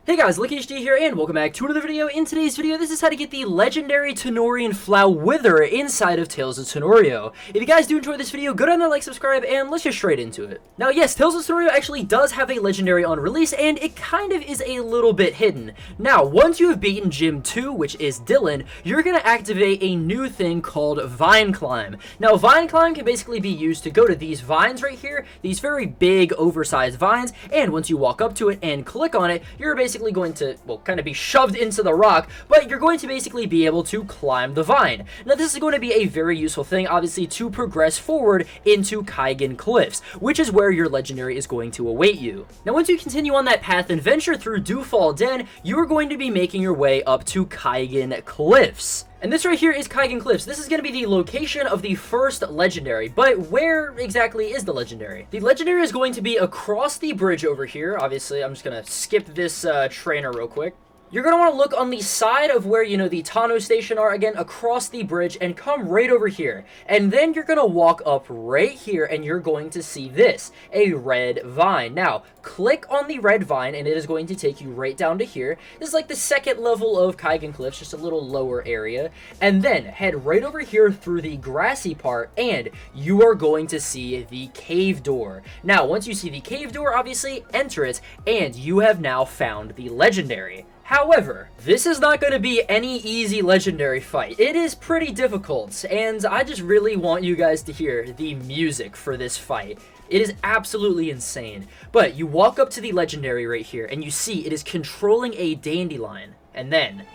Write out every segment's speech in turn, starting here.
Hey guys, LuckyHD here, and welcome back to another video. In today's video, this is how to get the legendary Tanorian Flowither inside of Tales of Tanorio. If you guys do enjoy this video, go down there, like, subscribe, and let's get straight into it. Now yes, Tales of Tanorio actually does have a legendary on release, and it kind of is a little bit hidden. Now, once you have beaten Gym 2, which is Dylan, you're going to activate a new thing called Vine Climb. Now, Vine Climb can basically be used to go to these vines right here, these very big, oversized vines, and once you walk up to it and click on it, you're basically going to, well, kind of be shoved into the rock, but you're going to basically be able to climb the vine. Now, this is going to be a very useful thing, obviously, to progress forward into Kaigan Cliffs, which is where your legendary is going to await you. Now, once you continue on that path and venture through Dewfall Den, you are going to be making your way up to Kaigan Cliffs. And this right here is Kaigan Cliffs. This is going to be the location of the first legendary, but where exactly is the legendary? The legendary is going to be across the bridge over here. Obviously, I'm just going to skip this trainer real quick. You're going to want to look on the side of where, you know, the Tano station are, again, across the bridge, and come right over here. And then you're going to walk up right here, and you're going to see this, a red vine. Now, click on the red vine, and it is going to take you right down to here. This is like the second level of Kaigan Cliffs, just a little lower area. And then head right over here through the grassy part, and you are going to see the cave door. Now, once you see the cave door, obviously, enter it, and you have now found the legendary. However, this is not going to be any easy legendary fight. It is pretty difficult, and I just really want you guys to hear the music for this fight. It is absolutely insane. But you walk up to the legendary right here, and you see it is controlling a dandelion. And then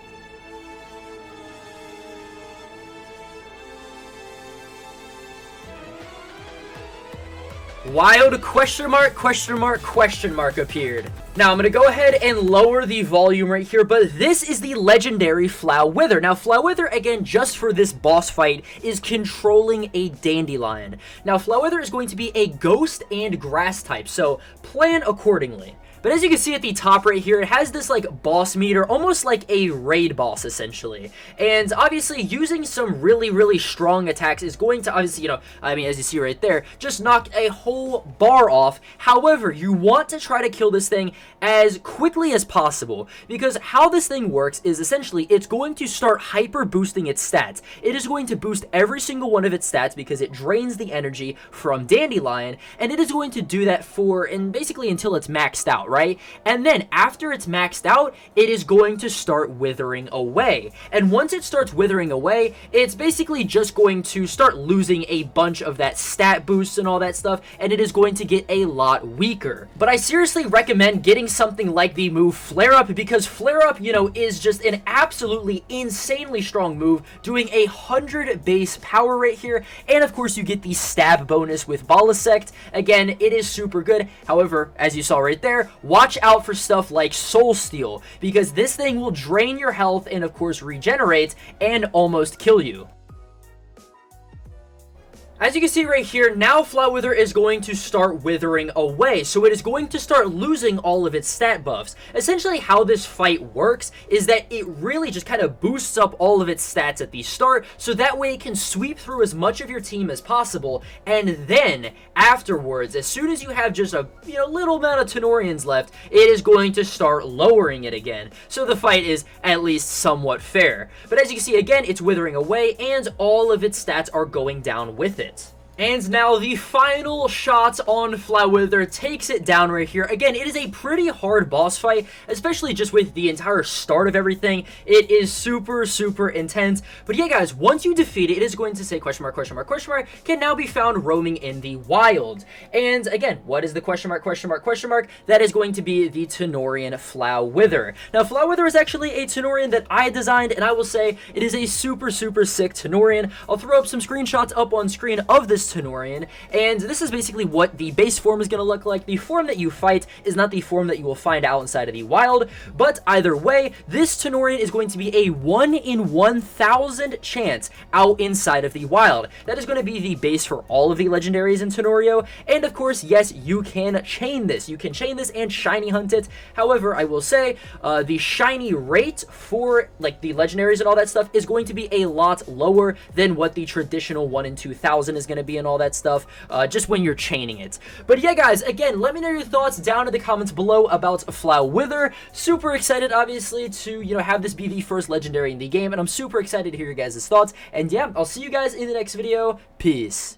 wild question mark appeared. Now, I'm going to go ahead and lower the volume right here, but this is the legendary Flowither. Now, Flowither, again, just for this boss fight, is controlling a dandelion. Now, Flowither is going to be a ghost and grass type, so plan accordingly. But as you can see at the top right here, it has this, like, boss meter, almost like a raid boss, essentially. And obviously, using some really, really strong attacks is going to, obviously, you know, I mean, as you see right there, just knock a whole bar off. However, you want to try to kill this thing as quickly as possible, because how this thing works is, essentially, it's going to start hyper boosting its stats. It is going to boost every single one of its stats because it drains the energy from Dandelion, and it is going to do that for, and basically until it's maxed out, right? And then after it's maxed out, it is going to start withering away. And once it starts withering away, it's basically just going to start losing a bunch of that stat boosts and all that stuff, and it is going to get a lot weaker. But I seriously recommend getting something like the move Flare Up, because Flare Up, you know, is just an absolutely insanely strong move, doing 100 base power right here, and of course you get the stab bonus with Balasect. Again, it is super good. However, as you saw right there, watch out for stuff like Soul Steal, because this thing will drain your health and of course regenerate and almost kill you. As you can see right here, now Flowither is going to start withering away, so it is going to start losing all of its stat buffs. Essentially, how this fight works is that it really just kind of boosts up all of its stats at the start, so that way it can sweep through as much of your team as possible, and then afterwards, as soon as you have just a little amount of Tanorians left, it is going to start lowering it again. So the fight is at least somewhat fair. But as you can see, again, it's withering away, and all of its stats are going down with it. And now the final shot on Flowither takes it down right here. Again, it is a pretty hard boss fight, especially just with the entire start of everything. It is super, super intense. But yeah, guys, once you defeat it, it is going to say question mark, can now be found roaming in the wild. And again, what is the question mark? That is going to be the Tanorian Flowither. Now, Flowither is actually a Tanorian that I designed, and I will say it is a super, super sick Tanorian. I'll throw up some screenshots up on screen of this Tanorian, and this is basically what the base form is going to look like. The form that you fight is not the form that you will find out inside of the wild, but either way, this Tanorian is going to be a 1 in 1,000 chance out inside of the wild. That is going to be the base for all of the legendaries in Tanorio, and of course, yes, you can chain this. You can chain this and shiny hunt it. However, I will say, the shiny rate for, like, the legendaries and all that stuff is going to be a lot lower than what the traditional 1 in 2,000 is going to be and all that stuff, just when you're chaining it. But yeah, guys, again, let me know your thoughts down in the comments below about Flowither. Super excited, obviously, to, you know, have this be the first legendary in the game, and I'm super excited to hear your guys' thoughts. And yeah, I'll see you guys in the next video. Peace.